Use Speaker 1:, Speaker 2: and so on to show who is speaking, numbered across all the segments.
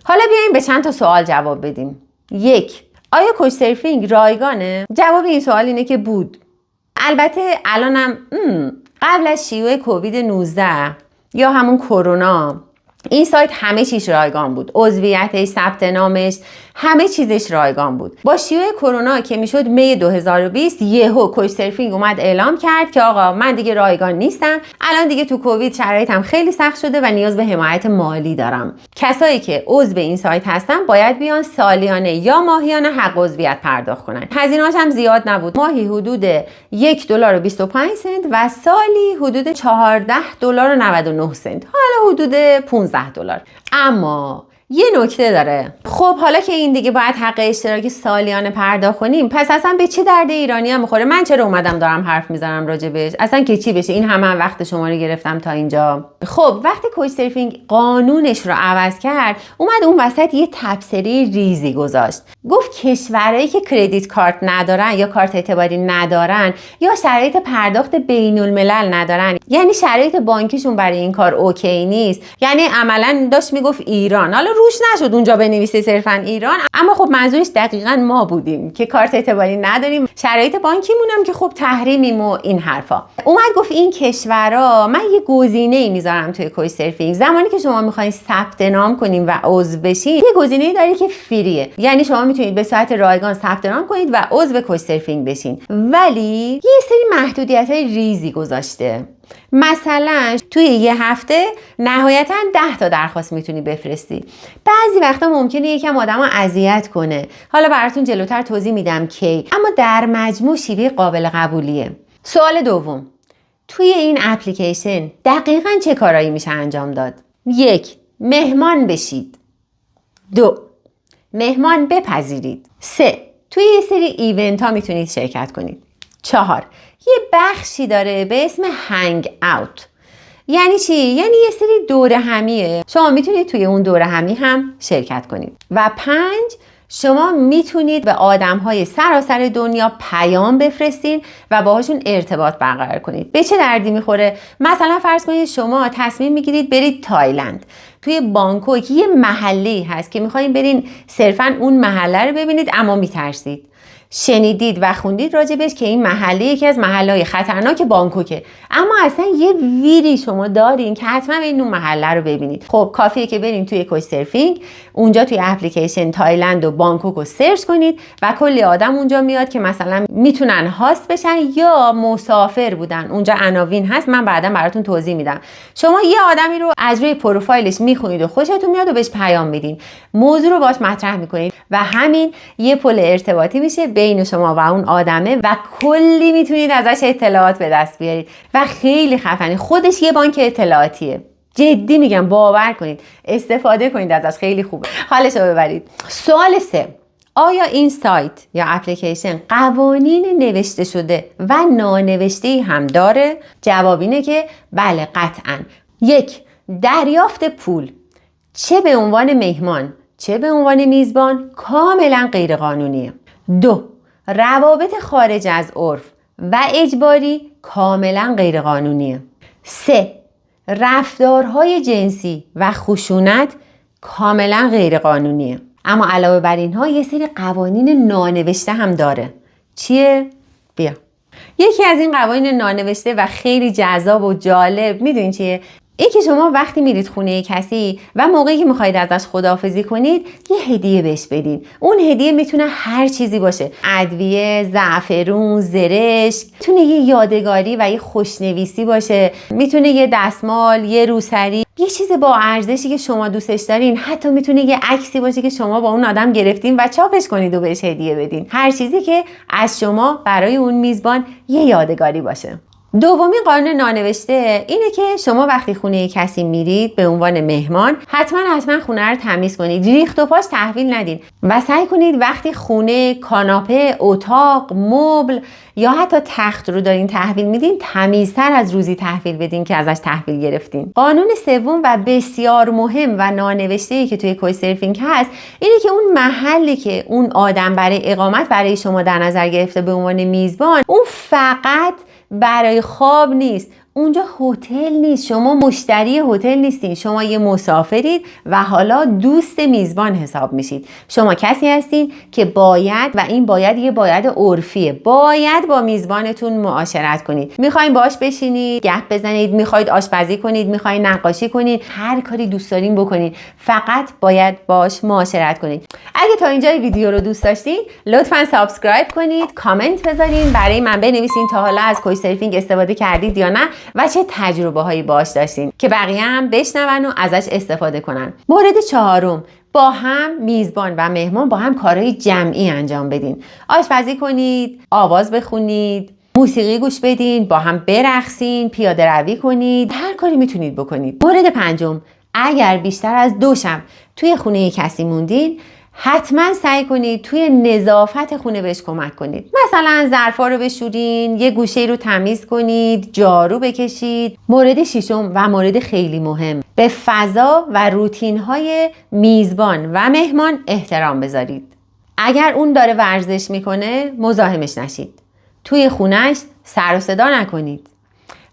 Speaker 1: حالا بیایم به چند تا سوال جواب بدیم. 1. آیا کوچ سرفینگ رایگانه؟ جواب این سوال اینه که بود. البته الانم قبل از شیوع کووید 19 یا همون کرونا این سایت همه چیش رایگان بود. عضویتش، ثبت نامش، همه چیزش رایگان بود. با شیوع کرونا که میشد می 2020 یهو کوچ سرفینگ اومد اعلام کرد که آقا من دیگه رایگان نیستم. الان دیگه تو کووید شرایطم خیلی سخت شده و نیاز به حمایت مالی دارم. کسایی که عضو این سایت هستن باید بیان سالیانه یا ماهیانه حق عضویت پرداخت کنن. هزینه‌اش هم زیاد نبود. ماهی حدود $1.25 و سالی حدود $14.99. حالا حدود $15. اما یه نکته داره. خب حالا که این دیگه باید حق اشتراک سالیانه پرداخت کنیم، پس اصلا به چه درد ایرانی هم میخوره؟ من چرا اومدم دارم حرف میزنم راجبش؟ اصلا که چی بشه؟ این همه وقت شما رو گرفتم تا اینجا. خب وقتی کوچ سرفینگ قانونش رو عوض کرد، اومد اون وسط یه تبصره ریزی گذاشت. گفت کشورهایی که کردیت کارت ندارن یا کارت اعتباری ندارن یا شرایط پرداخت بین الملل ندارن، یعنی شرایط بانکیشون برای این کار اوکی نیست، یعنی عملاً داشت میگفت ایران. حالا روش نشد اونجا بنویسه صرفاً ایران، اما خب منظورش دقیقاً ما بودیم که کارت اعتباری نداریم، شرایط بانکیمون هم که خب تحریمیم و این حرفا. اومد گفت این کشورها من یه گزینه‌ای میذارم توی کوچ سرفینگ. زمانی که شما میخواین ثبت نام کنین و عضو بشین، یه گزینه‌ای داره که فریه، یعنی شما میتونید به صورت رایگان ثبت نام کنید و عضو کوچ سرفینگ بشین. ولی یه سری محدودیت‌های ریزی گذاشته. مثلا توی یه هفته نهایتاً 10 تا درخواست میتونی بفرستی. بعضی وقتا ممکنه یکم آدمو اذیت کنه. حالا براتون جلوتر توضیح میدم کی، اما در مجموع شیوه قابل قبولیه. سوال دوم، توی این اپلیکیشن دقیقاً چه کارایی میشه انجام داد؟ 1. مهمان بشید. 2. مهمان بپذیرید. 3. توی یه سری ایونت ها میتونید شرکت کنید. 4. یه بخشی داره به اسم هنگ اوت. یعنی چی؟ یعنی یه سری دوره همیه، شما میتونید توی اون دوره همی هم شرکت کنید. و 5. شما میتونید به آدم‌های سراسر دنیا پیام بفرستین و باهاشون ارتباط برقرار کنید. به چه دردی میخوره؟ مثلا فرض کنید شما تصمیم میگیرید برید تایلند. توی بانکوک یه محله‌ای هست که میخواین برین صرفاً اون محله رو ببینید اما میترسید. شنیدید و خوندید راجبش که این محله یکی از محله‌های خطرناک بانکوکه، اما اصلا یه ویری شما دارین که حتما این اون محله رو ببینید. خب کافیه که برین توی کوچ سرفینگ، اونجا توی اپلیکیشن تایلند و بانکوک رو سرچ کنید و کلی آدم اونجا میاد که مثلا میتونن هاست بشن یا مسافر بودن. اونجا عناوین هست، من بعدا براتون توضیح میدم. شما یه آدمی رو از روی پروفایلش میخونید و خوشتون میاد و بهش پیام میدین، موضوع رو باهاش مطرح میکنید و همین یه پل ارتباطی میشه بین شما و اون آدمه و کلی میتونید ازش اطلاعات به دست بیارید و خیلی خفنه. خودش یه بانک اطلاعاتیه، جدی میگم، باور کنید، استفاده کنید ازش، خیلی خوبه، حالش رو ببرید. سوال 3. آیا این سایت یا اپلیکیشن قوانین نوشته شده و نانوشته‌ای هم داره؟ جواب اینه که بله، قطعاً. 1. دریافت پول، چه به عنوان مهمان چه به عنوان میزبان، کاملا غیر قانونیه. 2. روابط خارج از عرف و اجباری، کاملا غیر قانونیه. 3. رفتارهای جنسی و خشونت، کاملا غیر قانونیه. اما علاوه بر اینها یه سری قوانین نانوشته هم داره. چیه؟ بیا. یکی از این قوانین نانوشته و خیلی جذاب و جالب میدونین چیه؟ این که شما وقتی میرید خونه کسی و موقعی که میخواید ازش خداحافظی کنید یه هدیه بهش بدین. اون هدیه میتونه هر چیزی باشه، ادویه، زعفرون، زرشک، میتونه یه یادگاری و یه خوشنویسی باشه، میتونه یه دستمال، یه روسری، یه چیز با ارزشی که شما دوستش دارین، حتی میتونه یه عکسی باشه که شما با اون آدم گرفتین و چاپش کنید و بهش هدیه بدین. هر چیزی که از شما برای اون میزبان یه یادگاری باشه. دومین قانون نانوشته اینه که شما وقتی خونه کسی میرید به عنوان مهمان حتما خونه رو تمیز کنید، ریخت و پاش تحویل ندین و سعی کنید وقتی خونه، کاناپه، اتاق، مبل یا حتی تخت رو دارین تحویل میدین تمیزتر از روزی تحویل بدین که ازش تحویل گرفتین. قانون سوم و بسیار مهم و نانوشته‌ای که توی کوچ سرفینگ هست اینه که اون محلی که اون آدم برای اقامت برای شما در نظر گرفته به عنوان میزبان، اون فقط برای خواب نیست، اونجا هتل نیست، شما مشتری هتل نیستین، شما یه مسافرید و حالا دوست میزبان حساب میشید. شما کسی هستین که باید، و این باید یه باید عرفیه، باید با میزبانتون معاشرت کنید. میخواین باش بشینید، گپ بزنید، میخواید آشپزی کنید، میخواید نقاشی کنید، هر کاری دوست دارین بکنید، فقط باید باش معاشرت کنید. اگه تا اینجای ویدیو رو دوست داشتین لطفاً سابسکرایب کنید، کامنت بذارین، برای من بنویسین تا حالا از کوچ سرفینگ استفاده کردید یا نه و چه تجربه هایی باهاش داشتین که بقیه هم بشنون و ازش استفاده کنن. مورد چهارم، با هم میزبان و مهمان با هم کارهای جمعی انجام بدین. آشپزی کنید، آواز بخونید، موسیقی گوش بدین، با هم برقصین، پیاده روی کنید، هر کاری میتونید بکنید. مورد پنجم، اگر بیشتر از 2 شب توی خونه کسی موندین حتما سعی کنید توی نظافت خونه بهش کمک کنید. مثلا ظرفا رو بشورین، یه گوشه رو تمیز کنید، جارو بکشید. مورد ششم و مورد خیلی مهم، به فضا و روتین‌های میزبان و مهمان احترام بذارید. اگر اون داره ورزش میکنه مزاحمش نشید. توی خونش سر و صدا نکنید.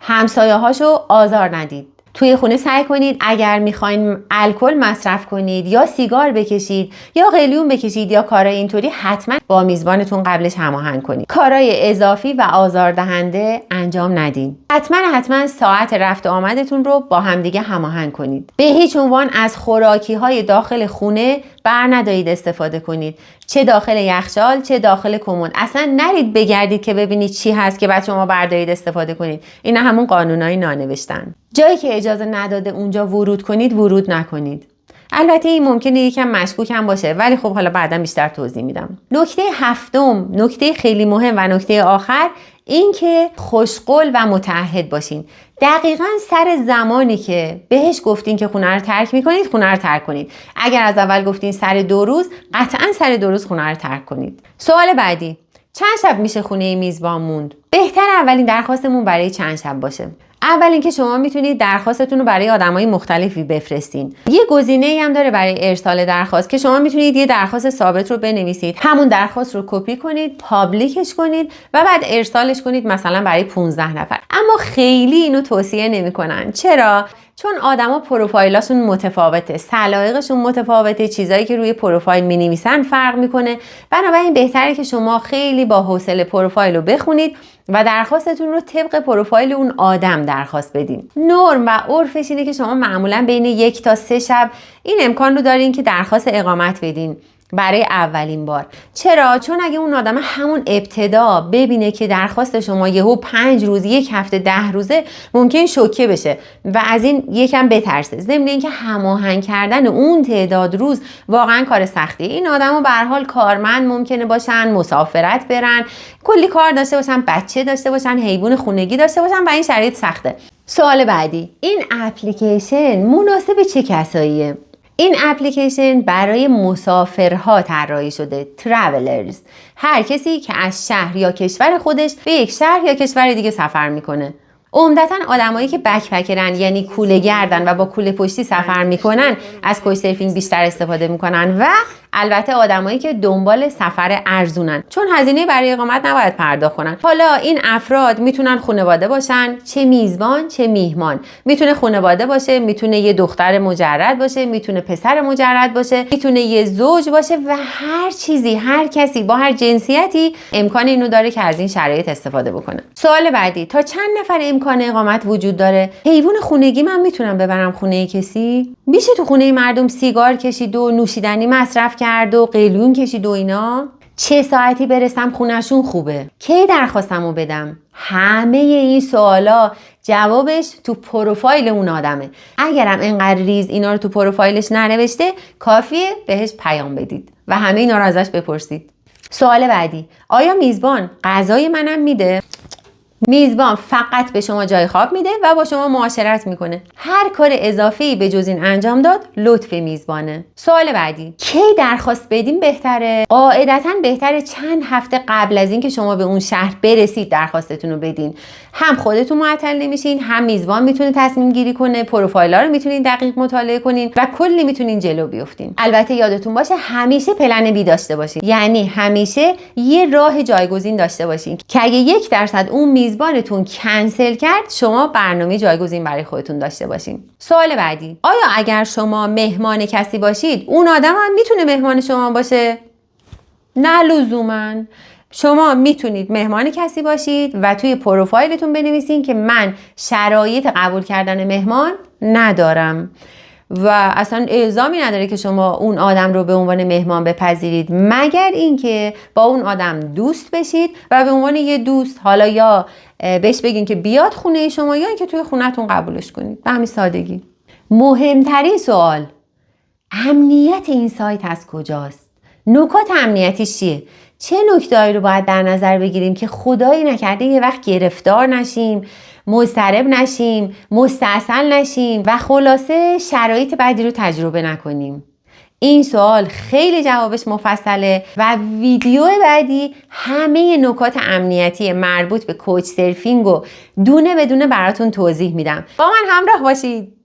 Speaker 1: همسایه‌هاشو آزار ندید. توی خونه سعی کنید اگر میخواین الکل مصرف کنید یا سیگار بکشید یا قلیون بکشید یا کارای اینطوری، حتما با میزبانتون قبلش هماهنگ کنید. کارای اضافی و آزاردهنده انجام ندین. حتما ساعت رفت و آمدتون رو با همدیگه هماهنگ کنید. به هیچ عنوان از خوراکی های داخل خونه بر ندارید استفاده کنید، چه داخل یخچال چه داخل کمد. اصلا نرید بگردید که ببینید چی هست که بعد شما بردارید استفاده کنید. اینا همون قانونای نانوشتن. جایی که اجازه نداده اونجا ورود کنید ورود نکنید. البته این ممکنه یکم مشکوک هم باشه، ولی خب حالا بعدا بیشتر توضیح میدم. نکته هفتم، نکته خیلی مهم و نکته آخر، این که خوشقول و متعهد باشین. دقیقاً سر زمانی که بهش گفتین که خونه رو ترک میکنید، خونه رو ترک کنید. اگر از اول گفتین سر 2 روز، قطعاً سر 2 روز خونه رو ترک کنید. سوال بعدی، چند شب میشه خونه میزبان موند؟ بهتر اولین درخواستمون برای چند شب باشه. اول اینکه شما میتونید درخواستتون رو برای آدمای مختلفی بفرستین. یه گزینه‌ای هم داره برای ارسال درخواست که شما میتونید یه درخواست ثابت رو بنویسید، همون درخواست رو کپی کنید، پابلیکش کنید و بعد ارسالش کنید مثلا برای 15 نفر. اما خیلی اینو توصیه نمی‌کنن. چرا؟ چون آدما پروفایلاشون متفاوته، سلایقشون متفاوته، چیزایی که روی پروفایل می‌نویسن فرق می‌کنه. بنابراین بهتره که شما خیلی با حوصله پروفایل رو بخونید و درخواستتون رو طبق پروفایل اون آدم درخواست بدین. نرم و عرفش اینه که شما معمولا بین 1 تا 3 شب این امکان رو دارین که درخواست اقامت بدین برای اولین بار. چرا؟ چون اگه اون آدم همون ابتدا ببینه که درخواست شما یهو 5 روز، 1 هفته، 10 روزه، ممکن شوکه بشه و از این یکم بترسه. ضمن اینکه هماهنگ کردن اون تعداد روز واقعا کار سختیه. این آدما به هر حال کارمند ممکنه باشن، مسافرت برن، کلی کار داشته باشن، بچه داشته باشن، حیوان خونگی داشته باشن و این شرایط سخته. سوال بعدی، این اپلیکیشن مناسب چه کساییه؟ این اپلیکیشن برای مسافرها طراحی شده، travelers، هر کسی که از شهر یا کشور خودش به یک شهر یا کشور دیگه سفر میکنه. عمدتاً آدمایی که بکپکرن، یعنی کوله گردن و با کوله پشتی سفر میکنن، از کوچ سرفینگ بیشتر استفاده میکنن و البته آدمایی که دنبال سفر ارزونن، چون هزینه برای اقامت نباید پرداخت کنن. حالا این افراد میتونن خانواده باشن، چه میزبان چه میهمان. میتونه خانواده باشه، میتونه یه دختر مجرد باشه، میتونه پسر مجرد باشه، میتونه یه زوج باشه و هر چیزی، هر کسی با هر جنسیتی امکان اینو داره که از این شرایط استفاده بکنه. سوال بعدی، تا چند نفر امکان اقامت وجود داره؟ حیوان خونگی من میتونم ببرم خونه کسی؟ میشه تو خونه مردم سیگار کشید و نوشیدنی مصرف کرد و قلیون کشید و اینا؟ چه ساعتی برسم خونهشون خوبه؟ کی درخواستمو بدم؟ همه این سوالا جوابش تو پروفایل اون آدمه. اگرم اینقدر ریز اینا رو تو پروفایلش ننوشته، کافیه بهش پیام بدید و همه اینا رو ازش بپرسید. سوال بعدی، آیا میزبان غذای منم میده؟ میزبان فقط به شما جای خواب میده و با شما معاشرت میکنه. هر کار اضافه‌ای به جز این انجام داد لطف میزبانه. سوال بعدی، کی درخواست بدیم بهتره؟ قاعدتاً بهتره چند هفته قبل از اینکه شما به اون شهر برسید درخواستتون رو بدین. هم خودتون معطل نمیشین، هم میزبان میتونه تصمیم گیری کنه، پروفایل‌ها رو میتونین دقیق مطالعه کنین و کلی میتونین جلو بیافتین. البته یادتون باشه همیشه پلن بی داشته باشین. یعنی همیشه یه راه جایگزین داشته باشین که اگه 1% اون میزبانتون کنسل کرد، شما برنامه جایگزین برای خودتون داشته باشین. سوال بعدی: آیا اگر شما مهمان کسی باشید اون آدم هم میتونه مهمان شما باشه؟ نه لزوماً. شما میتونید مهمان کسی باشید و توی پروفایلتون بنویسین که من شرایط قبول کردن مهمان ندارم و اصلا الزامی نداره که شما اون آدم رو به عنوان مهمان بپذیرید، مگر اینکه با اون آدم دوست بشید و به عنوان یه دوست حالا یا بهش بگین که بیاد خونه شما یا اینکه توی خونه‌تون قبولش کنید. به همین سادگی. مهمترین سوال: امنیت این سایت از کجاست؟ نکات امنیتیش چیه؟ چه نکته‌ای رو باید در نظر بگیریم که خدایی نکرده یه وقت گرفتار نشیم، مضطرب نشیم، مستعسل نشیم و خلاصه شرایط بعدی رو تجربه نکنیم؟ این سوال خیلی جوابش مفصله و ویدیو بعدی همه نکات امنیتی مربوط به کوچ سرفینگ رو دونه بدونه براتون توضیح میدم. با من همراه باشید.